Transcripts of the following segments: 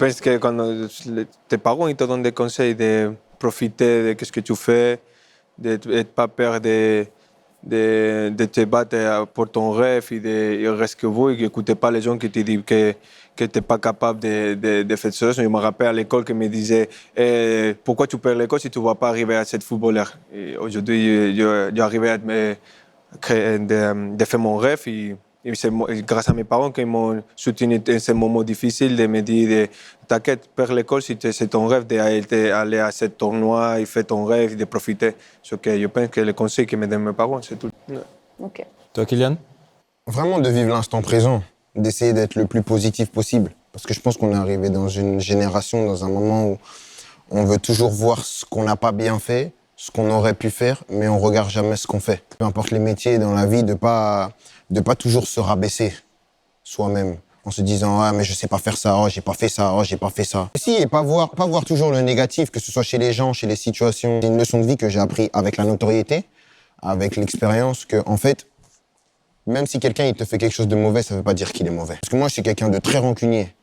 pense que quand tes parents ils te donnent des conseils de profiter de ce que tu fais, de ne pas peur de te battre pour ton rêve et de rester que vous et n'écoutez pas les gens qui te disent que tu n'es pas capable de faire ça. Je me rappelle à l'école qui me disait pourquoi tu perds l'école si tu ne vas pas arriver à être footballeur. Et aujourd'hui, j'ai arrivé à de faire mon rêve et c'est grâce à mes parents qui m'ont soutenu dans ces moments difficiles de me dire t'inquiète, perds l'école si c'est ton rêve d'aller à ce tournoi et faire ton rêve et de profiter. Ce que je pense que le conseil que me donnent mes parents, c'est tout. Ok. Toi, Kylian? Vraiment de vivre l'instant présent, d'essayer d'être le plus positif possible. Parce que je pense qu'on est arrivé dans une génération, dans un moment où on veut toujours voir ce qu'on n'a pas bien fait, ce qu'on aurait pu faire, mais on ne regarde jamais ce qu'on fait. Peu importe les métiers dans la vie, de pas toujours se rabaisser soi-même en se disant « Ah, mais je sais pas faire ça, oh, j'ai pas fait ça, oh, j'ai pas fait ça ». Si, et pas voir toujours le négatif, que ce soit chez les gens, chez les situations. C'est une leçon de vie que j'ai appris avec la notoriété, avec l'expérience, que en fait, même si quelqu'un il te fait quelque chose de mauvais, ça veut pas dire qu'il est mauvais. Parce que moi, je suis quelqu'un de très rancunier.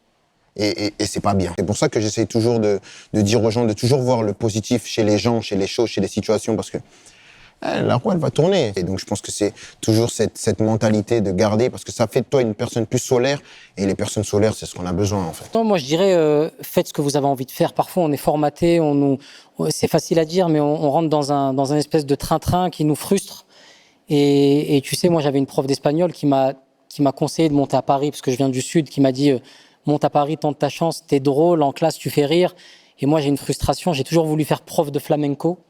Et c'est pas bien. C'est pour ça que j'essaie toujours de dire aux gens de toujours voir le positif chez les gens, chez les choses, chez les situations, parce que la roue, elle va tourner. Et donc, je pense que c'est toujours cette mentalité de garder, parce que ça fait de toi une personne plus solaire, et les personnes solaires, c'est ce qu'on a besoin, en fait. Non, moi, je dirais, faites ce que vous avez envie de faire. Parfois, on est formaté, c'est facile à dire, mais on rentre dans un espèce de train-train qui nous frustre. Et tu sais, moi, j'avais une prof d'espagnol qui m'a conseillé de monter à Paris, parce que je viens du Sud, qui m'a dit monte à Paris, tente ta chance, t'es drôle, en classe, tu fais rire. Et moi, j'ai une frustration, j'ai toujours voulu faire prof de flamenco.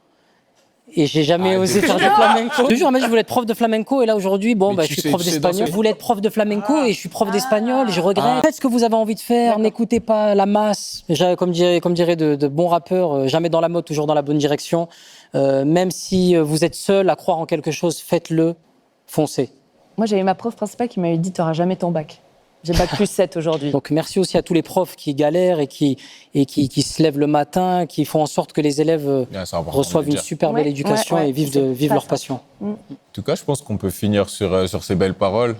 Et j'ai jamais osé faire de flamenco. Je te jure, je voulais être prof de flamenco et là aujourd'hui, je suis prof d'espagnol. Je voulais être prof de flamenco et je suis prof d'espagnol et je regrette. Faites ce que vous avez envie de faire, n'écoutez pas la masse. Comme dirait de bons rappeurs, jamais dans la mode, toujours dans la bonne direction. Même si vous êtes seul à croire en quelque chose, faites-le, foncez. Moi, j'avais ma prof principale qui m'avait dit « T'auras jamais ton bac ». J'ai bac plus 7 aujourd'hui. Donc merci aussi à tous les profs qui galèrent et qui se lèvent le matin, qui font en sorte que les élèves reçoivent une super belle éducation et vivent leur passion. En tout cas, je pense qu'on peut finir sur ces belles paroles.